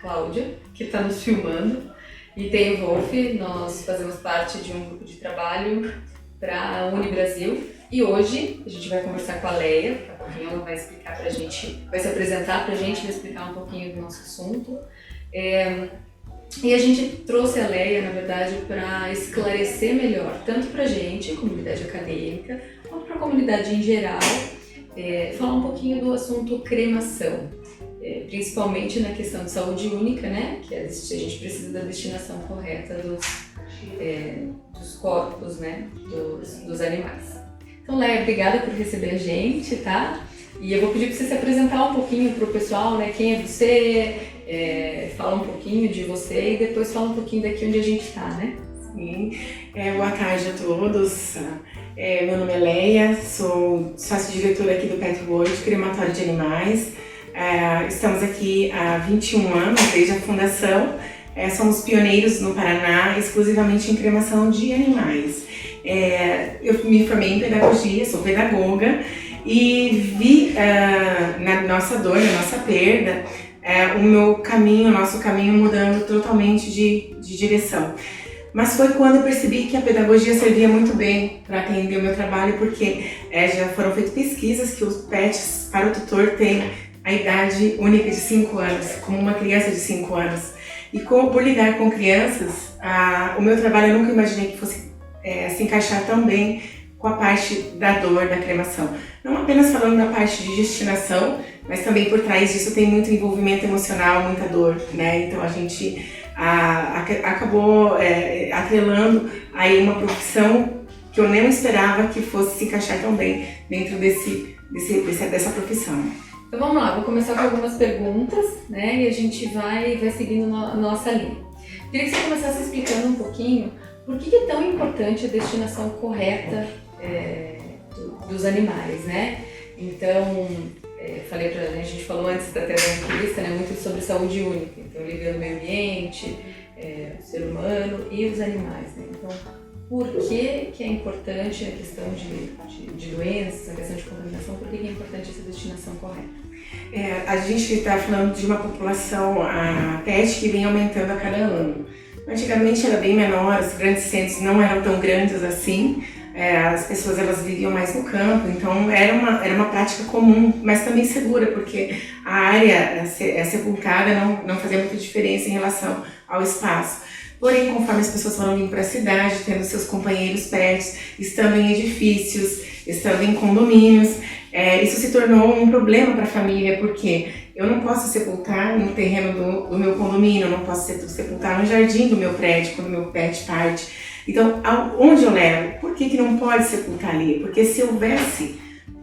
Cláudia, que está nos filmando, e tem o Wolf. Nós fazemos parte de um grupo de trabalho para a Unibrasil. E hoje a gente vai conversar com a Leia, daqui a pouquinho ela vai explicar pra gente, vai se apresentar pra gente, vai explicar um pouquinho do nosso assunto. E a gente trouxe a Leia, na verdade, para esclarecer melhor, tanto pra gente, comunidade acadêmica, quanto pra comunidade em geral, falar um pouquinho do assunto cremação, principalmente na questão de saúde única, né? Que a gente precisa da destinação correta dos corpos, né? Dos animais. Então, Leia, obrigada por receber a gente, tá? E eu vou pedir para você se apresentar um pouquinho para o pessoal, né? Quem é você, falar um pouquinho de você e depois falar um pouquinho daqui onde a gente está, né? Sim. Boa tarde a todos. Meu nome é Leia, sou sócia-diretora aqui do Pet World, crematório de animais. Estamos aqui há 21 anos, desde a fundação. Somos pioneiros no Paraná, exclusivamente em cremação de animais. Eu me formei em pedagogia, sou pedagoga e vi na nossa dor, na nossa perda, o nosso caminho mudando totalmente de direção. Mas foi quando eu percebi que a pedagogia servia muito bem para atender o meu trabalho, porque já foram feitas pesquisas que os pets para o tutor têm a idade única de 5 anos, como uma criança de 5 anos. E por lidar com crianças, o meu trabalho eu nunca imaginei que fosse se encaixar tão bem com a parte da dor, da cremação. Não apenas falando da parte de destinação, mas também por trás disso tem muito envolvimento emocional, muita dor, né? Então a gente acabou atrelando aí uma profissão que eu nem esperava que fosse se encaixar tão bem dentro dessa profissão. Então vamos lá, vou começar com algumas perguntas, né? E a gente vai seguindo a nossa linha. Queria que você começasse explicando um pouquinho por que é tão importante a destinação correta dos animais, né? Então, a gente falou antes da entrevista, né, muito sobre saúde única, então ligando o meio ambiente, o ser humano e os animais, né? Então, por que é importante a questão de doenças, a questão de contaminação, por que é importante essa destinação correta? A gente está falando de uma população pet que vem aumentando a cada ano. Antigamente era bem menor, os grandes centros não eram tão grandes assim, as pessoas elas viviam mais no campo, então era uma prática comum, mas também segura, porque a área sepultada não fazia muita diferença em relação ao espaço. Porém, conforme as pessoas foram vindo para a cidade, tendo seus companheiros pets, estando em edifícios, estando em condomínios, isso se tornou um problema para a família, porque eu não posso sepultar no terreno do meu condomínio, eu não posso sepultar no jardim do meu prédio, quando o meu pet parte. Então, onde eu levo? Por que não pode sepultar ali? Porque se houvesse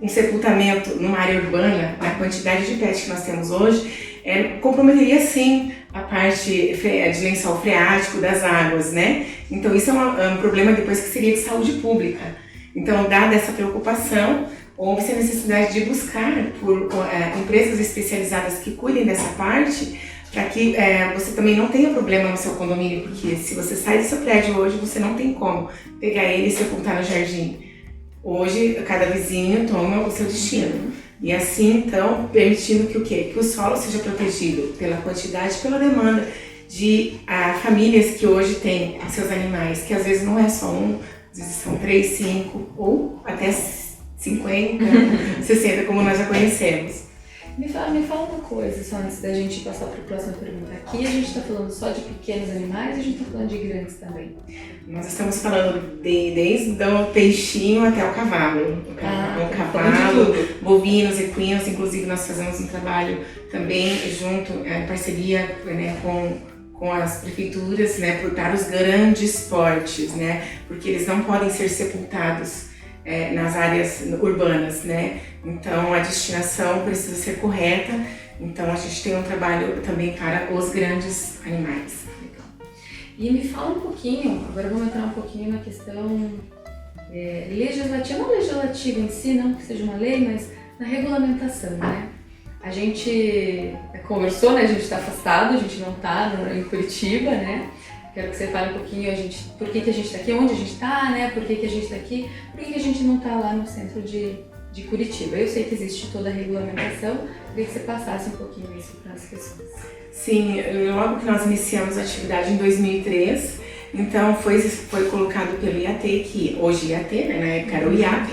um sepultamento numa área urbana, na quantidade de pets que nós temos hoje, comprometeria sim a parte de lençol freático das águas, né? Então isso é um problema depois que seria de saúde pública. Então, dada essa preocupação, houve-se a necessidade de buscar por empresas especializadas que cuidem dessa parte, para que você também não tenha problema no seu condomínio, porque se você sai do seu prédio hoje, você não tem como pegar ele e sepultar no jardim. Hoje, cada vizinho toma o seu destino. E assim, então, permitindo que o quê? Que o solo seja protegido pela quantidade e pela demanda de famílias que hoje têm seus animais, que às vezes não é só um, às vezes são 3, 5 ou até 50, 60, como nós já conhecemos. Me fala uma coisa, só antes da gente passar para a próxima pergunta. Aqui a gente está falando só de pequenos animais ou a gente está falando de grandes também? Nós estamos falando desde o peixinho até o cavalo. O cavalo, bovinos, equinos, inclusive nós fazemos um trabalho também junto, em parceria, né, com as prefeituras, né, para os grandes portes, né, porque eles não podem ser sepultados nas áreas urbanas, né? Então a destinação precisa ser correta, então a gente tem um trabalho também para os grandes animais. Legal. E me fala um pouquinho, agora vamos entrar um pouquinho na questão legislativa, não legislativa em si, não que seja uma lei, mas na regulamentação, né? A gente conversou, né? A gente está afastado, a gente não está em Curitiba, né? Quero que você fale um pouquinho por que a gente está aqui, onde a gente está, né? Por que a gente está aqui, por que a gente não está lá no centro de Curitiba. Eu sei que existe toda a regulamentação, queria que você passasse um pouquinho isso para as pessoas. Sim, logo que nós iniciamos a atividade em 2003, então foi colocado pelo IAT, que hoje IAT, né, na época era o IAP,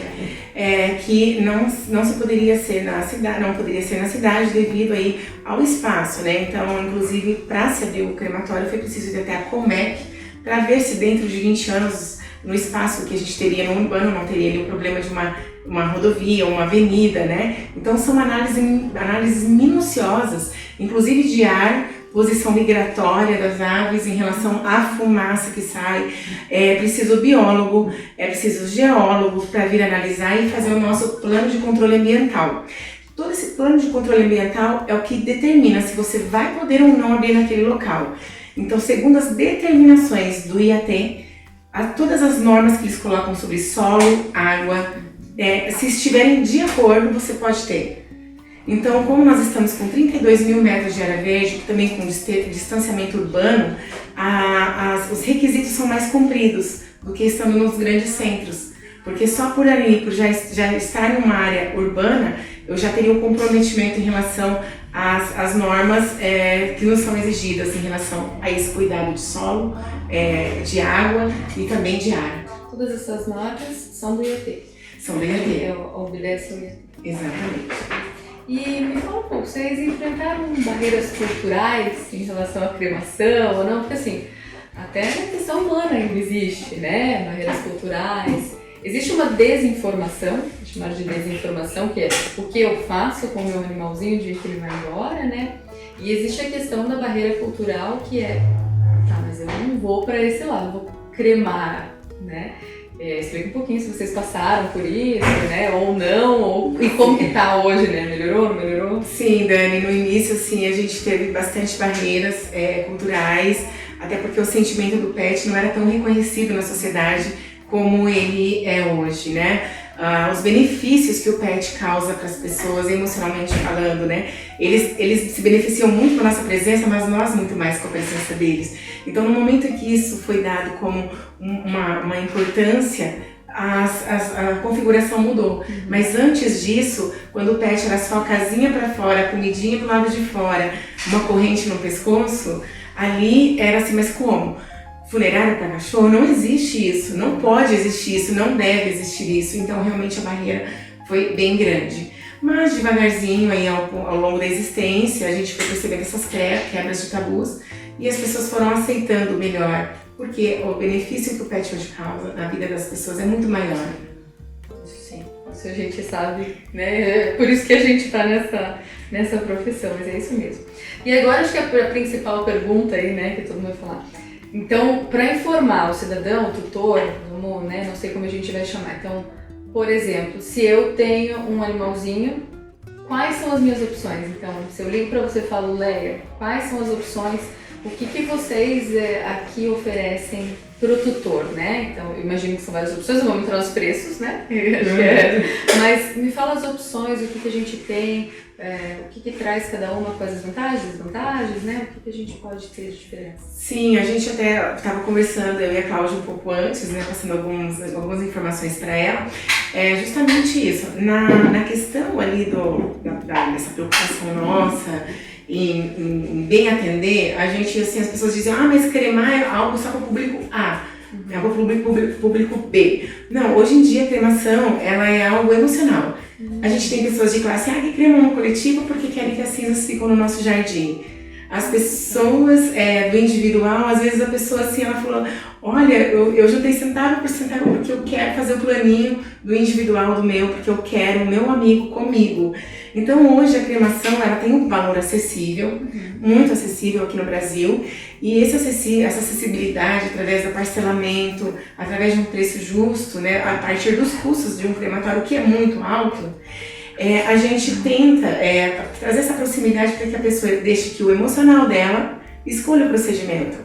que não se poderia ser na cidade, não poderia ser na cidade devido aí ao espaço, né? Então, inclusive, para se abrir o crematório foi preciso ir até a Comec para ver se dentro de 20 anos, no espaço que a gente teria no urbano, não teria ali o problema de uma rodovia, uma avenida, né? Então são análises minuciosas, inclusive de ar, posição migratória das aves em relação à fumaça que sai. É preciso biólogo, é preciso geólogo para vir analisar e fazer o nosso plano de controle ambiental. Todo esse plano de controle ambiental é o que determina se você vai poder ou não abrir naquele local. Então, segundo as determinações do IAT, todas as normas que eles colocam sobre solo, água, se estiverem de acordo, você pode ter. Então, como nós estamos com 32 mil metros de área verde, também com distanciamento urbano, os requisitos são mais cumpridos do que estando nos grandes centros. Porque só por ali, por já estar em uma área urbana, eu já teria um comprometimento em relação às normas que nos são exigidas em relação a esse cuidado de solo, de água e também de ar. Todas essas normas são do IAT. São do IAT. Obedece ao IAT. Exatamente. E me fala um pouco, vocês enfrentaram barreiras culturais em relação à cremação ou não? Porque assim, até a questão humana ainda existe, né? Barreiras culturais. Existe uma desinformação, vou chamar de desinformação, que é o que eu faço com o meu animalzinho o dia que ele vai embora, né? E existe a questão da barreira cultural, que é, tá, mas eu não vou para esse lado, eu vou cremar, né? Explica um pouquinho se vocês passaram por isso, né? Ou não, e como que tá hoje, né? Melhorou, não melhorou? Sim, Dani, no início, assim, a gente teve bastante barreiras culturais, até porque o sentimento do pet não era tão reconhecido na sociedade como ele é hoje, né? Os benefícios que o pet causa para as pessoas, emocionalmente falando, né? Eles se beneficiam muito com a nossa presença, mas nós muito mais com a presença deles. Então, no momento em que isso foi dado como uma importância, a configuração mudou. Mas antes disso, quando o pet era só a casinha para fora, a comidinha do lado de fora, uma corrente no pescoço, ali era assim, mas como? Funerária para cachorro? Não existe isso, não pode existir isso, não deve existir isso. Então, realmente, a barreira foi bem grande. Mas, devagarzinho, aí, ao longo da existência, a gente foi percebendo essas quebras de tabus e as pessoas foram aceitando melhor, porque o benefício que o pet hoje causa na vida das pessoas é muito maior. Sim, isso a gente sabe, né? É por isso que a gente está nessa profissão, mas é isso mesmo. E agora, acho que a principal pergunta aí, né, que todo mundo vai falar. Então, para informar o cidadão, o tutor, né, não sei como a gente vai chamar. Então, por exemplo, se eu tenho um animalzinho, quais são as minhas opções? Então, se eu ligo para você e falo, Leia, quais são as opções? O que vocês aqui oferecem para o tutor, né? Então, eu imagino que são várias opções, não vamos entrar nos preços, né? Mas me fala as opções, o que a gente tem, o que traz cada uma, quais as vantagens, desvantagens, né? O que a gente pode ter de diferença? Sim, a gente até estava conversando, eu e a Cláudia, um pouco antes, né? Passando algumas informações para ela. Justamente isso, na questão ali dessa preocupação nossa, em bem atender, a gente, assim, as pessoas dizem, mas cremar é algo só para o público A, é algo para o público B. Não, hoje em dia a cremação, ela é algo emocional. A gente tem pessoas de classe A que cremam no coletivo porque querem que as cinzas ficam no nosso jardim. As pessoas do individual, às vezes a pessoa assim, ela falou, olha, eu juntei centavo por centavo porque eu quero fazer o planinho do individual do meu, porque eu quero o meu amigo comigo. Então hoje a cremação, ela tem um valor acessível, muito acessível aqui no Brasil, e essa acessibilidade através do parcelamento, através de um preço justo, né, a partir dos custos de um crematório, que é muito alto, a gente tenta trazer essa proximidade para que a pessoa deixe que o emocional dela escolha o procedimento.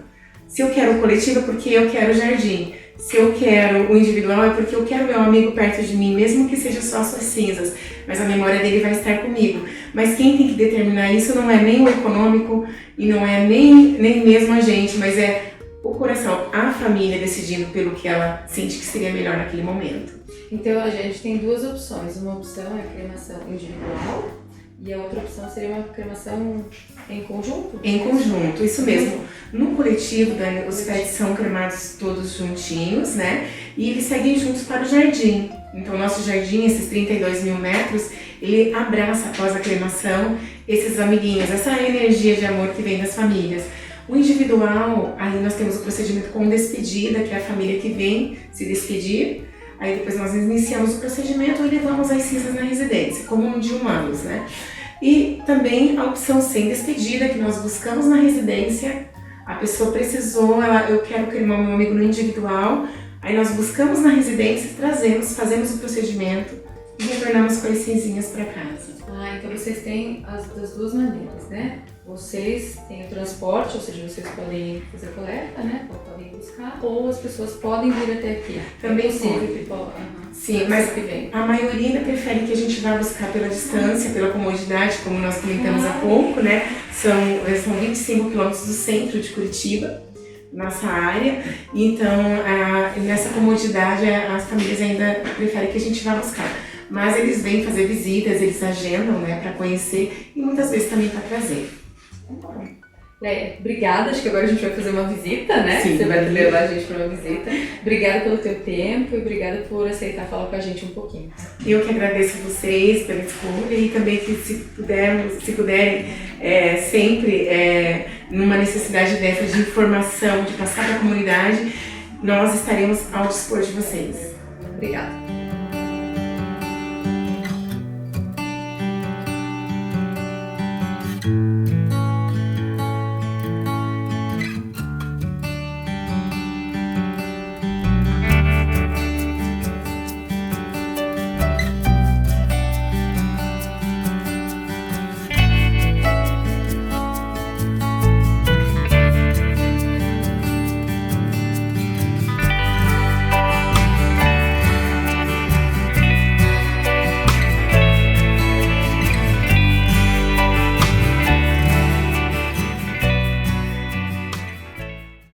Se eu quero o coletivo é porque eu quero o jardim. Se eu quero o individual é porque eu quero meu amigo perto de mim, mesmo que seja só suas cinzas, mas a memória dele vai estar comigo. Mas quem tem que determinar isso não é nem o econômico e não é nem mesmo a gente, mas é o coração, a família decidindo pelo que ela sente que seria melhor naquele momento. Então a gente tem duas opções, uma opção é a cremação individual E a outra opção seria uma cremação em conjunto? Em conjunto, isso mesmo. No coletivo, Dani, os pets são cremados todos juntinhos, né? E eles seguem juntos para o jardim. Então, o nosso jardim, esses 32 mil metros, ele abraça após a cremação esses amiguinhos, essa energia de amor que vem das famílias. O individual, aí nós temos o procedimento com despedida, que é a família que vem se despedir. Aí depois nós iniciamos o procedimento e levamos as cinzas na residência, como um de humanos, né? E também a opção sem despedida, que nós buscamos na residência. A pessoa precisou, eu quero cremar o meu amigo no individual. Aí nós buscamos na residência, trazemos, fazemos o procedimento e retornamos com as cinzinhas para casa. Ah, então vocês têm das duas maneiras, né? Vocês têm o transporte, ou seja, vocês podem fazer a coleta, né? Podem buscar, ou as pessoas podem vir até aqui. Também é possível pode. que pode. Sim, mas a maioria ainda prefere que a gente vá buscar pela distância, pela comodidade, como nós comentamos há pouco, né? São 25 quilômetros do centro de Curitiba, nossa área. Então, nessa comodidade, as famílias ainda preferem que a gente vá buscar. Mas eles vêm fazer visitas, eles agendam, né, para conhecer e muitas vezes também para trazer. Leia, obrigada, acho que agora a gente vai fazer uma visita, né? Sim. Você vai levar a gente para uma visita. Obrigada pelo teu tempo e obrigada por aceitar falar com a gente um pouquinho. Eu que agradeço a vocês pela escolha e também que se puderem, sempre numa necessidade dessa de informação, de passar para a comunidade, nós estaremos ao dispor de vocês. Obrigada.